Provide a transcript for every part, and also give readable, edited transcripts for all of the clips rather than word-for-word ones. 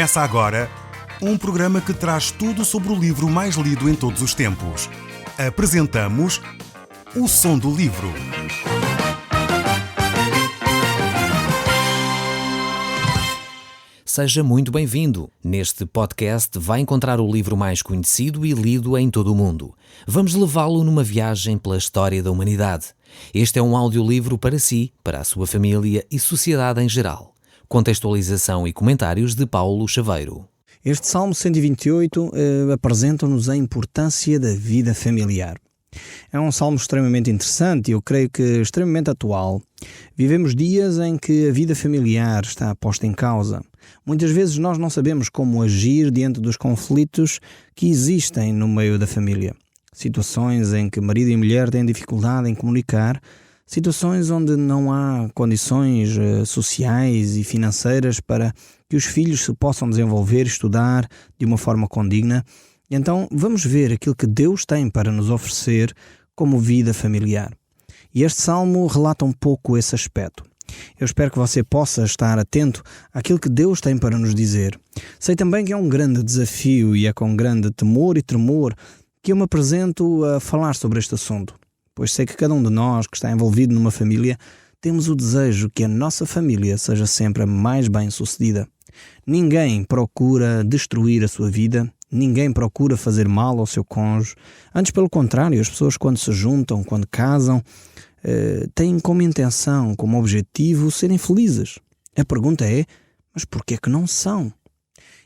Começa agora um programa que traz tudo sobre o livro mais lido em todos os tempos. Apresentamos O Som do Livro. Seja muito bem-vindo. Neste podcast vai encontrar o livro mais conhecido e lido em todo o mundo. Vamos levá-lo numa viagem pela história da humanidade. Este é um audiolivro para si, para a sua família e sociedade em geral. Contextualização e comentários de Paulo Chaveiro. Este Salmo 128 apresenta-nos a importância da vida familiar. É um salmo extremamente interessante e eu creio que extremamente atual. Vivemos dias em que a vida familiar está posta em causa. Muitas vezes nós não sabemos como agir diante dos conflitos que existem no meio da família. Situações em que marido e mulher têm dificuldade em comunicar, situações onde não há condições sociais e financeiras para que os filhos se possam desenvolver e estudar de uma forma condigna. Então vamos ver aquilo que Deus tem para nos oferecer como vida familiar. E este salmo relata um pouco esse aspecto. Eu espero que você possa estar atento àquilo que Deus tem para nos dizer. Sei também que é um grande desafio e é com grande temor e tremor que eu me apresento a falar sobre este assunto. Pois sei que cada um de nós que está envolvido numa família temos o desejo que a nossa família seja sempre a mais bem-sucedida. Ninguém procura destruir a sua vida, ninguém procura fazer mal ao seu cônjuge. Antes, pelo contrário, as pessoas quando se juntam, quando casam, têm como intenção, como objetivo, serem felizes. A pergunta é, mas porquê que não são?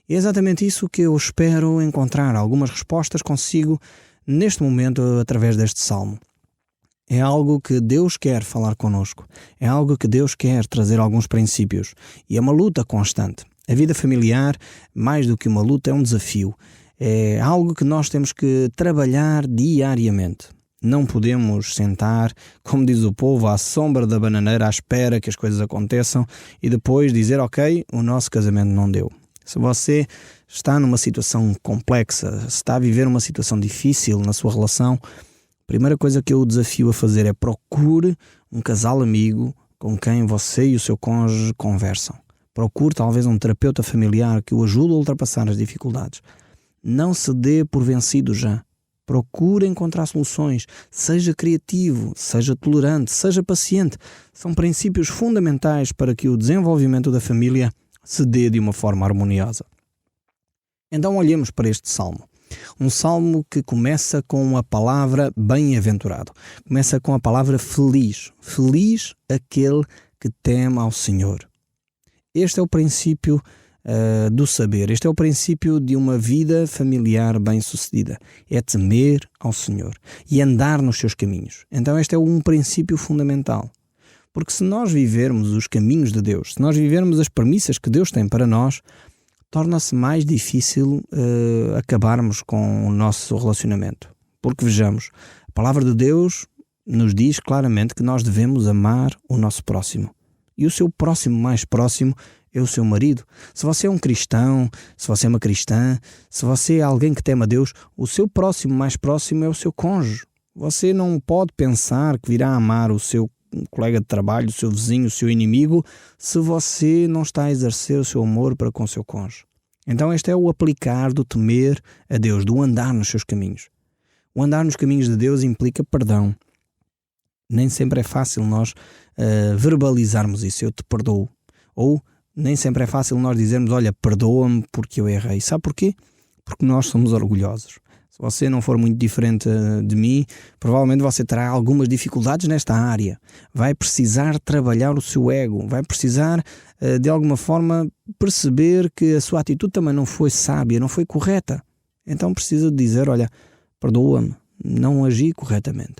E é exatamente isso que eu espero encontrar algumas respostas consigo neste momento através deste salmo. É algo que Deus quer falar connosco. É algo que Deus quer trazer alguns princípios. E é uma luta constante. A vida familiar, mais do que uma luta, é um desafio. É algo que nós temos que trabalhar diariamente. Não podemos sentar, como diz o povo, à sombra da bananeira à espera que as coisas aconteçam e depois dizer, ok, o nosso casamento não deu. Se você está numa situação complexa, se está a viver uma situação difícil na sua relação, a primeira coisa que eu o desafio a fazer é procure um casal amigo com quem você e o seu cônjuge conversam. Procure talvez um terapeuta familiar que o ajude a ultrapassar as dificuldades. Não se dê por vencido já. Procure encontrar soluções. Seja criativo, seja tolerante, seja paciente. São princípios fundamentais para que o desenvolvimento da família se dê de uma forma harmoniosa. Então olhemos para este salmo. Um salmo que começa com a palavra bem-aventurado. Começa com a palavra feliz. Feliz aquele que teme ao Senhor. Este é o princípio do saber. Este é o princípio de uma vida familiar bem-sucedida. É temer ao Senhor e andar nos seus caminhos. Então este é um princípio fundamental. Porque se nós vivermos os caminhos de Deus, se nós vivermos as premissas que Deus tem para nós, torna-se mais difícil acabarmos com o nosso relacionamento. Porque vejamos, a palavra de Deus nos diz claramente que nós devemos amar o nosso próximo. E o seu próximo mais próximo é o seu marido. Se você é um cristão, se você é uma cristã, se você é alguém que teme a Deus, o seu próximo mais próximo é o seu cônjuge. Você não pode pensar que virá amar o seu colega de trabalho, o seu vizinho, o seu inimigo, se você não está a exercer o seu amor para com o seu cônjuge. Então este é o aplicar do temer a Deus, do andar nos seus caminhos. O andar nos caminhos de Deus implica perdão. Nem sempre é fácil nós verbalizarmos isso, eu te perdoo. Ou nem sempre é fácil nós dizermos, olha, perdoa-me porque eu errei. Sabe porquê? Porque nós somos orgulhosos. Se você não for muito diferente de mim, provavelmente você terá algumas dificuldades nesta área. Vai precisar trabalhar o seu ego, vai precisar, de alguma forma, perceber que a sua atitude também não foi sábia, não foi correta. Então precisa dizer, olha, perdoa-me, não agi corretamente.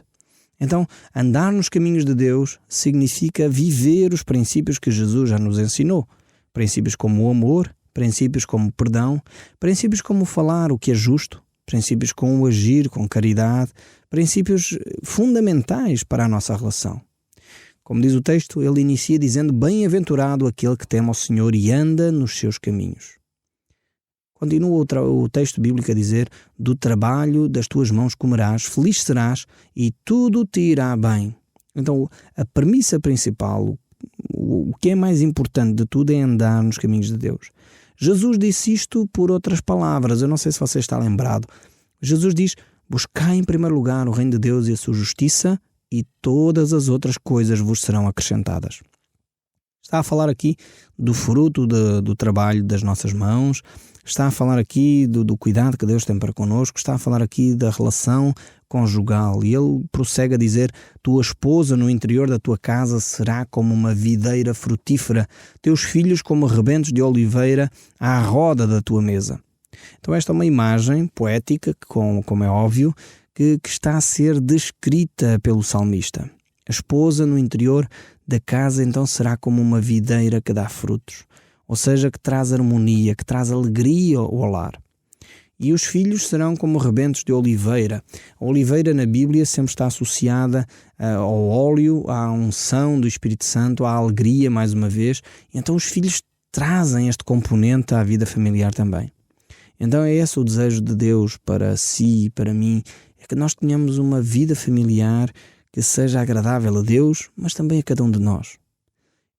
Então, andar nos caminhos de Deus significa viver os princípios que Jesus já nos ensinou. Princípios como o amor, princípios como o perdão, princípios como falar o que é justo, princípios com o agir, com caridade, princípios fundamentais para a nossa relação. Como diz o texto, ele inicia dizendo, bem-aventurado aquele que teme ao Senhor e anda nos seus caminhos. Continua o texto bíblico a dizer, do trabalho das tuas mãos comerás, feliz serás e tudo te irá bem. Então, a premissa principal, o que é mais importante de tudo é andar nos caminhos de Deus. Jesus disse isto por outras palavras. Eu não sei se você está lembrado. Jesus diz: buscai em primeiro lugar o reino de Deus e a sua justiça, e todas as outras coisas vos serão acrescentadas. Está a falar aqui do fruto do trabalho das nossas mãos, está a falar aqui do cuidado que Deus tem para connosco, está a falar aqui da relação conjugal. E ele prossegue a dizer: tua esposa no interior da tua casa será como uma videira frutífera, teus filhos como rebentos de oliveira à roda da tua mesa. Então esta é uma imagem poética, como é óbvio, que está a ser descrita pelo salmista. A esposa no interior da casa então será como uma videira que dá frutos, ou seja, que traz harmonia, que traz alegria ao lar. E os filhos serão como rebentos de oliveira. A oliveira na Bíblia sempre está associada ao óleo, à unção do Espírito Santo, à alegria mais uma vez. Então os filhos trazem este componente à vida familiar também. Então é esse o desejo de Deus para si e para mim, é que nós tenhamos uma vida familiar que seja agradável a Deus, mas também a cada um de nós.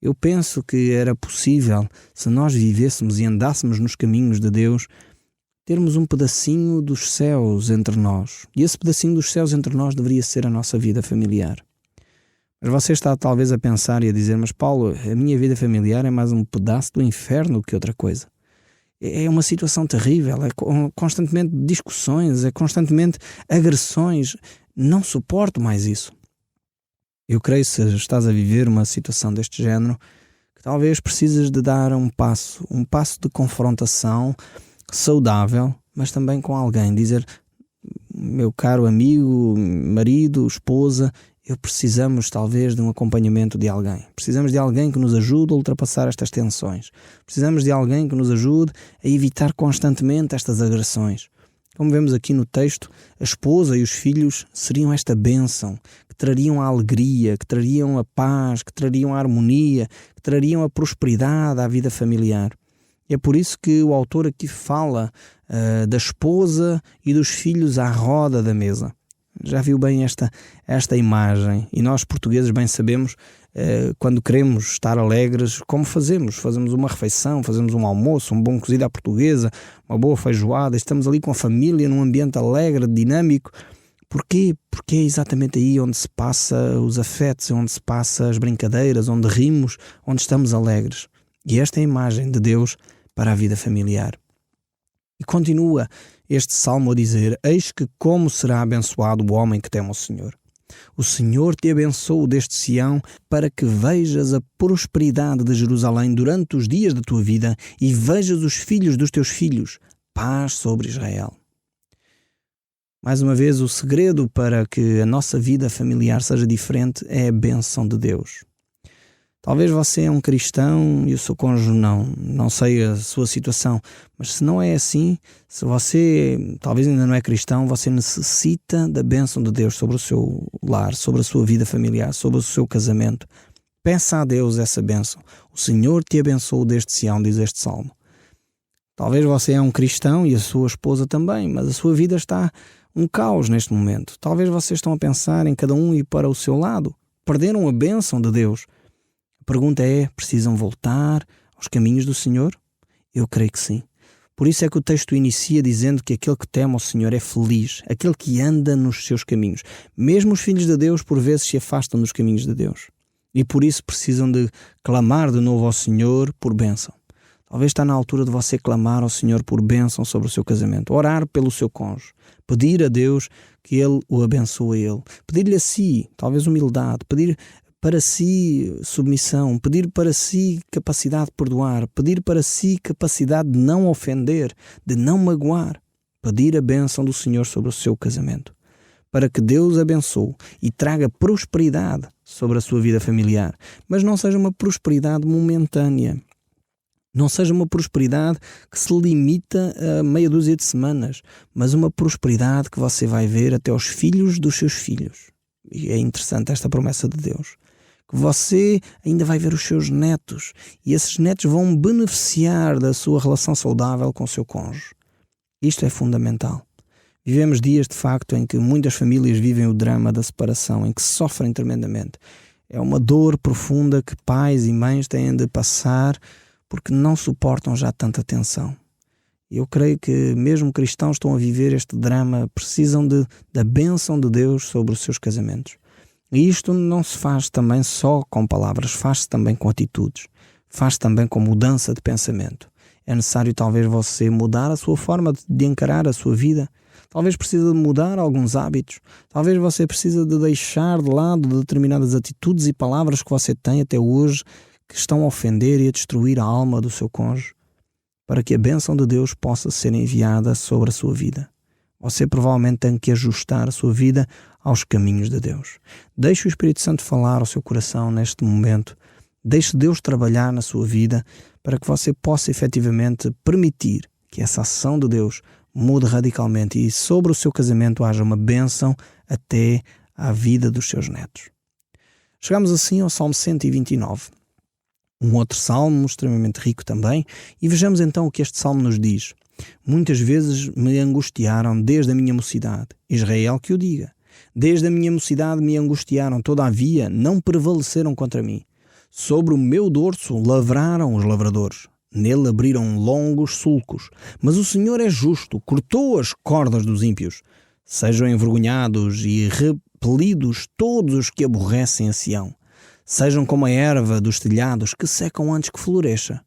Eu penso que era possível, se nós vivêssemos e andássemos nos caminhos de Deus, termos um pedacinho dos céus entre nós. E esse pedacinho dos céus entre nós deveria ser a nossa vida familiar. Mas você está talvez a pensar e a dizer: mas Paulo, a minha vida familiar é mais um pedaço do inferno que outra coisa. É uma situação terrível, é constantemente discussões, é constantemente agressões. Não suporto mais isso. Eu creio, se estás a viver uma situação deste género, que talvez precisas de dar um passo de confrontação saudável, mas também com alguém. Dizer: meu caro amigo, marido, esposa, precisamos talvez de um acompanhamento de alguém. Precisamos de alguém que nos ajude a ultrapassar estas tensões. Precisamos de alguém que nos ajude a evitar constantemente estas agressões. Como vemos aqui no texto, a esposa e os filhos seriam esta bênção, que trariam a alegria, que trariam a paz, que trariam a harmonia, que trariam a prosperidade à vida familiar. E é por isso que o autor aqui fala da esposa e dos filhos à roda da mesa. Já viu bem esta imagem? E nós portugueses bem sabemos, quando queremos estar alegres, como fazemos? Fazemos uma refeição, fazemos um almoço, um bom cozido à portuguesa, uma boa feijoada, estamos ali com a família num ambiente alegre, dinâmico. Porquê? Porque é exatamente aí onde se passa os afetos, onde se passa as brincadeiras, onde rimos, onde estamos alegres. E esta é a imagem de Deus para a vida familiar. E continua este salmo a dizer: eis que como será abençoado o homem que teme ao Senhor. O Senhor te abençoe deste Sião, para que vejas a prosperidade de Jerusalém durante os dias da tua vida e vejas os filhos dos teus filhos. Paz sobre Israel. Mais uma vez, o segredo para que a nossa vida familiar seja diferente é a bênção de Deus. Talvez você é um cristão e o seu cônjuge não sei a sua situação, mas se não é assim, se você talvez ainda não é cristão, você necessita da bênção de Deus sobre o seu lar, sobre a sua vida familiar, sobre o seu casamento. Peça a Deus essa bênção. O Senhor te abençoe deste Sião, diz este salmo. Talvez você é um cristão e a sua esposa também, mas a sua vida está um caos neste momento. Talvez vocês estão a pensar em cada um ir para o seu lado. Perderam a bênção de Deus. A pergunta é: precisam voltar aos caminhos do Senhor? Eu creio que sim. Por isso é que o texto inicia dizendo que aquele que teme ao Senhor é feliz, aquele que anda nos seus caminhos. Mesmo os filhos de Deus por vezes se afastam dos caminhos de Deus. E por isso precisam de clamar de novo ao Senhor por bênção. Talvez está na altura de você clamar ao Senhor por bênção sobre o seu casamento, orar pelo seu cônjuge, pedir a Deus que Ele o abençoe a Ele, pedir-lhe a si, talvez humildade, pedir para si submissão, pedir para si capacidade de perdoar, pedir para si capacidade de não ofender, de não magoar, pedir a bênção do Senhor sobre o seu casamento, para que Deus abençoe e traga prosperidade sobre a sua vida familiar, mas não seja uma prosperidade momentânea. Não seja uma prosperidade que se limita a meia dúzia de semanas, mas uma prosperidade que você vai ver até aos filhos dos seus filhos. E é interessante esta promessa de Deus. Que você ainda vai ver os seus netos e esses netos vão beneficiar da sua relação saudável com o seu cônjuge. Isto é fundamental. Vivemos dias, de facto, em que muitas famílias vivem o drama da separação, em que sofrem tremendamente. É uma dor profunda que pais e mães têm de passar porque não suportam já tanta tensão. Eu creio que mesmo cristãos que estão a viver este drama precisam da bênção de Deus sobre os seus casamentos. E isto não se faz também só com palavras, faz-se também com atitudes, faz-se também com mudança de pensamento. É necessário talvez você mudar a sua forma de encarar a sua vida. Talvez precise de mudar alguns hábitos. Talvez você precise de deixar de lado determinadas atitudes e palavras que você tem até hoje que estão a ofender e a destruir a alma do seu cônjuge, para que a bênção de Deus possa ser enviada sobre a sua vida. Você provavelmente tem que ajustar a sua vida aos caminhos de Deus. Deixe o Espírito Santo falar ao seu coração neste momento. Deixe Deus trabalhar na sua vida para que você possa efetivamente permitir que essa ação de Deus mude radicalmente e sobre o seu casamento haja uma bênção até à vida dos seus netos. Chegamos assim ao Salmo 129. Um outro salmo extremamente rico também, e vejamos então o que este salmo nos diz. Muitas vezes me angustiaram desde a minha mocidade. Israel que o diga. Desde a minha mocidade me angustiaram, todavia não prevaleceram contra mim. Sobre o meu dorso lavraram os lavradores. Nele abriram longos sulcos. Mas o Senhor é justo, cortou as cordas dos ímpios. Sejam envergonhados e repelidos todos os que aborrecem a Sião. Sejam como a erva dos telhados que secam antes que floresça,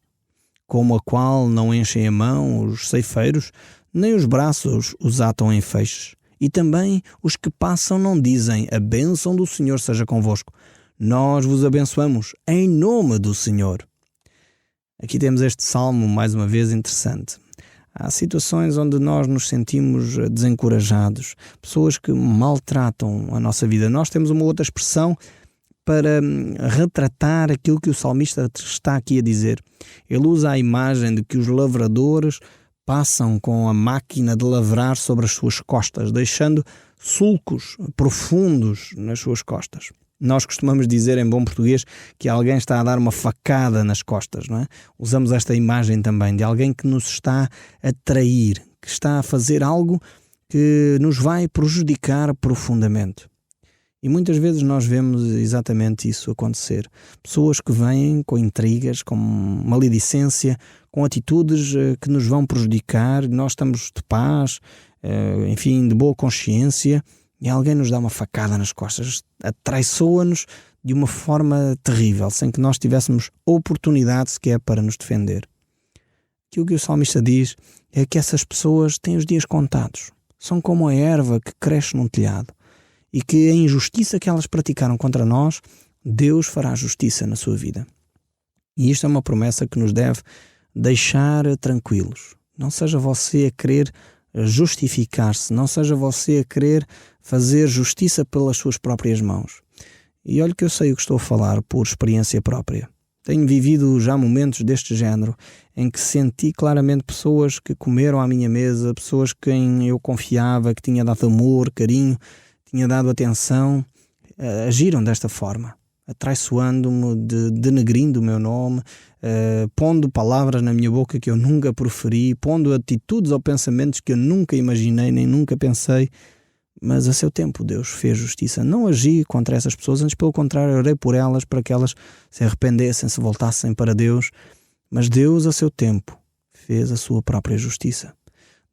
como a qual não enchem a mão os ceifeiros, nem os braços os atam em feixes. E também os que passam não dizem: a bênção do Senhor seja convosco. Nós vos abençoamos em nome do Senhor. Aqui temos este salmo mais uma vez interessante. Há situações onde nós nos sentimos desencorajados, pessoas que maltratam a nossa vida. Nós temos uma outra expressão para retratar aquilo que o salmista está aqui a dizer. Ele usa a imagem de que os lavradores passam com a máquina de lavrar sobre as suas costas, deixando sulcos profundos nas suas costas. Nós costumamos dizer em bom português que alguém está a dar uma facada nas costas, não é? Usamos esta imagem também de alguém que nos está a trair, que está a fazer algo que nos vai prejudicar profundamente. E muitas vezes nós vemos exatamente isso acontecer. Pessoas que vêm com intrigas, com maledicência, com atitudes que nos vão prejudicar. Nós estamos de paz, enfim, de boa consciência, e alguém nos dá uma facada nas costas, atraiçoa-nos de uma forma terrível, sem que nós tivéssemos oportunidade sequer para nos defender. Aquilo que o salmista diz é que essas pessoas têm os dias contados. São como a erva que cresce num telhado. E que a injustiça que elas praticaram contra nós, Deus fará justiça na sua vida. E isto é uma promessa que nos deve deixar tranquilos. Não seja você a querer justificar-se, não seja você a querer fazer justiça pelas suas próprias mãos. E olha que eu sei o que estou a falar por experiência própria. Tenho vivido já momentos deste género, em que senti claramente pessoas que comeram à minha mesa, pessoas quem eu confiava, que tinha dado amor, carinho, tinha dado atenção, agiram desta forma, atraiçoando-me, denegrindo o meu nome, pondo palavras na minha boca que eu nunca proferi, pondo atitudes ou pensamentos que eu nunca imaginei, nem nunca pensei. Mas a seu tempo Deus fez justiça. Não agi contra essas pessoas, antes pelo contrário, orei por elas para que elas se arrependessem, se voltassem para Deus. Mas Deus a seu tempo fez a sua própria justiça.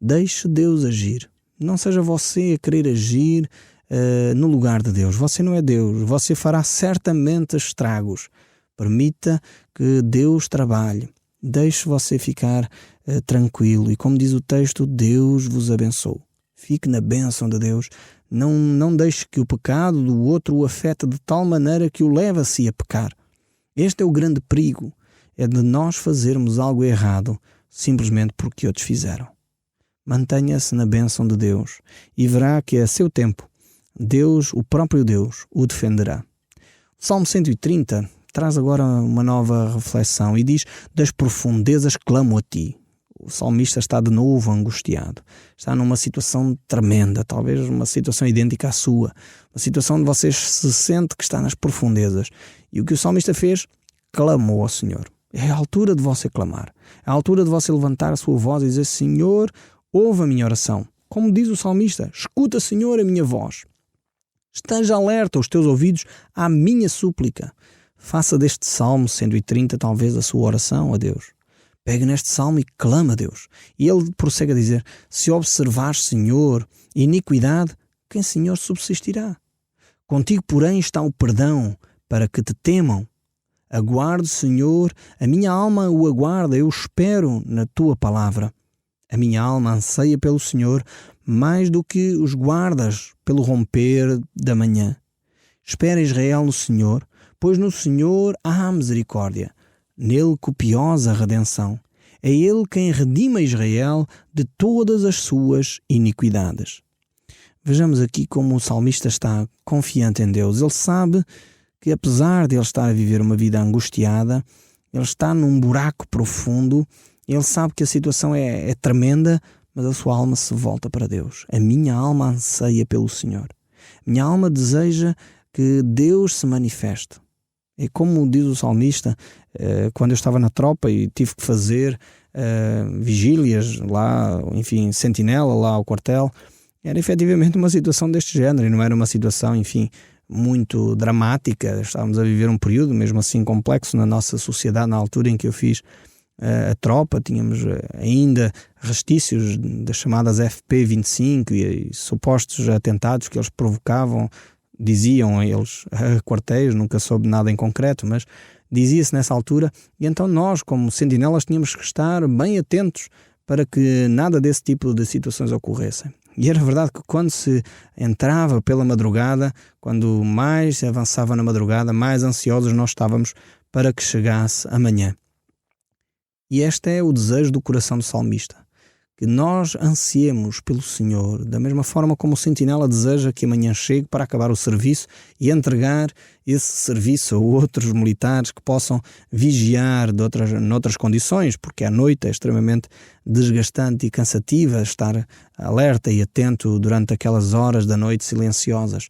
Deixe Deus agir. Não seja você a querer agir no lugar de Deus. Você não é Deus. Você fará certamente estragos. Permita que Deus trabalhe. Deixe você ficar tranquilo. E como diz o texto, Deus vos abençoe. Fique na bênção de Deus. Não deixe que o pecado do outro o afete de tal maneira que o leve a si a pecar. Este é o grande perigo. É de nós fazermos algo errado simplesmente porque outros fizeram. Mantenha-se na bênção de Deus e verá que a seu tempo Deus, o próprio Deus, o defenderá. O Salmo 130 traz agora uma nova reflexão e diz: das profundezas clamo a ti. O salmista está de novo angustiado. Está numa situação tremenda, talvez uma situação idêntica à sua. Uma situação onde você se sente que está nas profundezas. E o que o salmista fez? Clamou ao Senhor. É a altura de você clamar. É a altura de você levantar a sua voz e dizer: Senhor, ouve a minha oração. Como diz o salmista: escuta, Senhor, a minha voz. Esteja alerta os teus ouvidos à minha súplica. Faça deste Salmo 130 talvez a sua oração a Deus. Pega neste salmo e clama a Deus. E ele prossegue a dizer: se observares, Senhor, iniquidade, quem, Senhor, subsistirá? Contigo, porém, está o perdão, para que te temam. Aguardo, Senhor, a minha alma o aguarda, eu espero na tua palavra. A minha alma anseia pelo Senhor, mais do que os guardas pelo romper da manhã. Espera Israel no Senhor, pois no Senhor há misericórdia, nele copiosa redenção. É ele quem redime Israel de todas as suas iniquidades. Vejamos aqui como o salmista está confiante em Deus. Ele sabe que, apesar de ele estar a viver uma vida angustiada, ele está num buraco profundo, ele sabe que a situação é tremenda, mas a sua alma se volta para Deus. A minha alma anseia pelo Senhor. Minha alma deseja que Deus se manifeste. É como diz o salmista, quando eu estava na tropa e tive que fazer vigílias lá, enfim, sentinela lá ao quartel, era efetivamente uma situação deste género, e não era uma situação, enfim, muito dramática. Estávamos a viver um período mesmo assim complexo na nossa sociedade. Na altura em que eu fiz a tropa, tínhamos ainda restícios das chamadas FP25 e supostos atentados que eles provocavam, diziam eles, a quartéis. Nunca soube nada em concreto, mas dizia-se nessa altura, e então nós, como sentinelas, tínhamos que estar bem atentos para que nada desse tipo de situações ocorressem. E era verdade que quando se entrava pela madrugada, quando mais se avançava na madrugada, mais ansiosos nós estávamos para que chegasse amanhã. E este é o desejo do coração do salmista, que nós ansiemos pelo Senhor, da mesma forma como o sentinela deseja que amanhã chegue para acabar o serviço e entregar esse serviço a outros militares que possam vigiar noutras condições, porque à noite é extremamente desgastante e cansativa estar alerta e atento durante aquelas horas da noite silenciosas.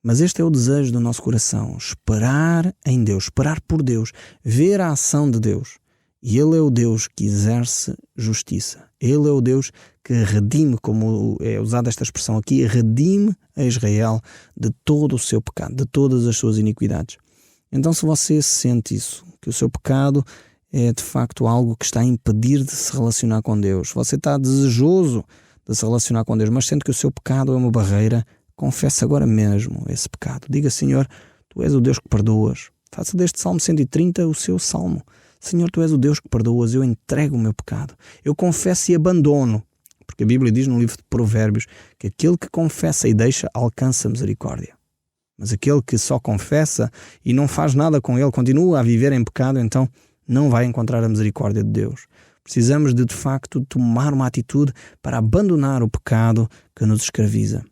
Mas este é o desejo do nosso coração, esperar em Deus, esperar por Deus, ver a ação de Deus. E Ele é o Deus que exerce justiça. Ele é o Deus que redime, como é usada esta expressão aqui, redime a Israel de todo o seu pecado, de todas as suas iniquidades. Então, se você sente isso, que o seu pecado é de facto algo que está a impedir de se relacionar com Deus, você está desejoso de se relacionar com Deus, mas sente que o seu pecado é uma barreira, confesse agora mesmo esse pecado. Diga: Senhor, Tu és o Deus que perdoas. Faça deste Salmo 130 o seu salmo. Senhor, Tu és o Deus que perdoas, eu entrego o meu pecado. Eu confesso e abandono, porque a Bíblia diz no livro de Provérbios que aquele que confessa e deixa alcança misericórdia. Mas aquele que só confessa e não faz nada com ele, continua a viver em pecado, então não vai encontrar a misericórdia de Deus. Precisamos de facto tomar uma atitude para abandonar o pecado que nos escraviza.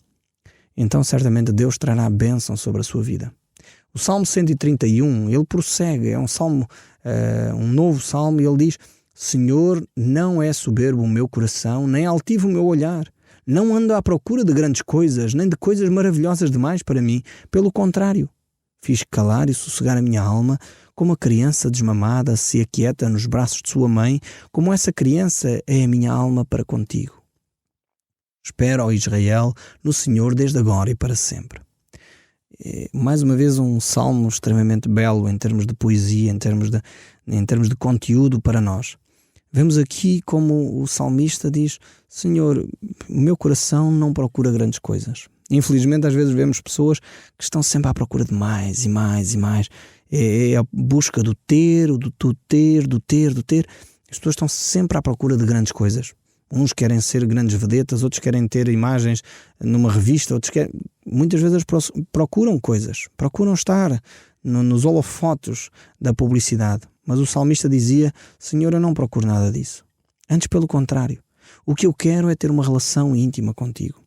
Então certamente Deus trará bênção sobre a sua vida. O Salmo 131, ele prossegue, é um salmo, um novo salmo, e ele diz: Senhor, não é soberbo o meu coração, nem altivo o meu olhar. Não ando à procura de grandes coisas, nem de coisas maravilhosas demais para mim. Pelo contrário, fiz calar e sossegar a minha alma, como a criança desmamada se aquieta nos braços de sua mãe, como essa criança é a minha alma para contigo. Espera, ó Israel, no Senhor desde agora e para sempre. Mais uma vez um salmo extremamente belo em termos de poesia, em termos de conteúdo para nós. Vemos aqui como o salmista diz: Senhor, o meu coração não procura grandes coisas. Infelizmente às vezes vemos pessoas que estão sempre à procura de mais e mais e mais. É a busca do ter, do ter. As pessoas estão sempre à procura de grandes coisas. Uns querem ser grandes vedetas, outros querem ter imagens numa revista, outros querem... Muitas vezes procuram coisas, procuram estar nos holofotes da publicidade. Mas o salmista dizia: Senhor, eu não procuro nada disso. Antes, pelo contrário, o que eu quero é ter uma relação íntima contigo.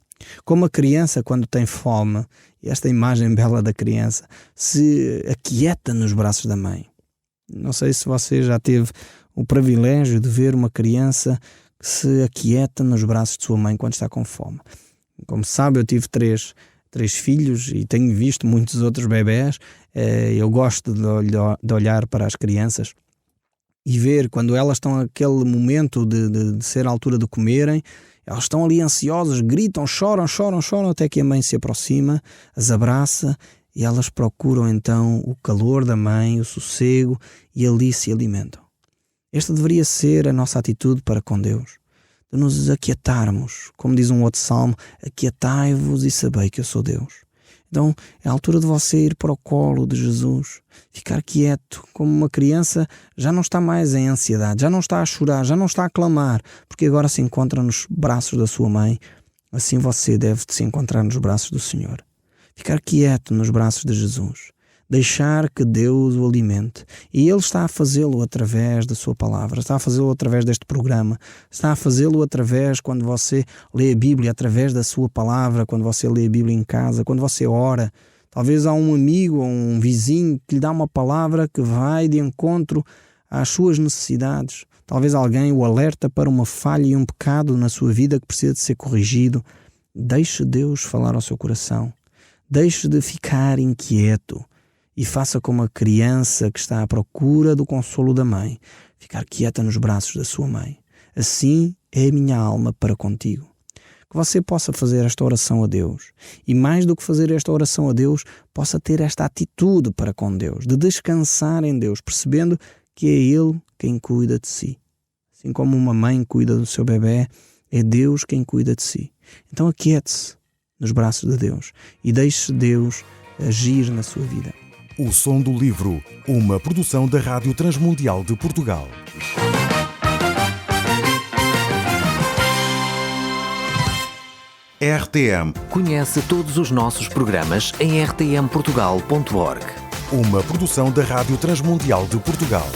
Como a criança, quando tem fome, e esta imagem bela da criança, se aquieta nos braços da mãe. Não sei se você já teve o privilégio de ver uma criança que se aquieta nos braços de sua mãe quando está com fome. Como sabe, eu tive três filhos e tenho visto muitos outros bebés. Eu gosto de olhar para as crianças e ver quando elas estão naquele momento de ser a altura de comerem, elas estão ali ansiosas, gritam, choram, até que a mãe se aproxima, as abraça e elas procuram então o calor da mãe, o sossego, e ali se alimentam. Esta deveria ser a nossa atitude para com Deus, de nos aquietarmos, como diz um outro salmo, aquietai-vos e sabei que eu sou Deus. Então é a altura de você ir para o colo de Jesus, ficar quieto, como uma criança já não está mais em ansiedade, já não está a chorar, já não está a clamar, porque agora se encontra nos braços da sua mãe. Assim você deve se encontrar nos braços do Senhor. Ficar quieto nos braços de Jesus. Deixar que Deus o alimente. E Ele está a fazê-lo através da sua palavra, está a fazê-lo através deste programa, está a fazê-lo através quando você lê a Bíblia, através da sua palavra, quando você lê a Bíblia em casa, quando você ora. Talvez há um amigo ou um vizinho que lhe dá uma palavra que vai de encontro às suas necessidades. Talvez alguém o alerta para uma falha e um pecado na sua vida que precisa de ser corrigido. Deixe Deus falar ao seu coração. Deixe de ficar inquieto. E faça como a criança que está à procura do consolo da mãe, ficar quieta nos braços da sua mãe. Assim é a minha alma para contigo. Que você possa fazer esta oração a Deus. E mais do que fazer esta oração a Deus, possa ter esta atitude para com Deus, de descansar em Deus, percebendo que é Ele quem cuida de si. Assim como uma mãe cuida do seu bebê, é Deus quem cuida de si. Então aquiete-se nos braços de Deus e deixe Deus agir na sua vida. O Som do Livro, uma produção da Rádio Transmundial de Portugal. RTM. Conhece todos os nossos programas em rtmportugal.org. Uma produção da Rádio Transmundial de Portugal.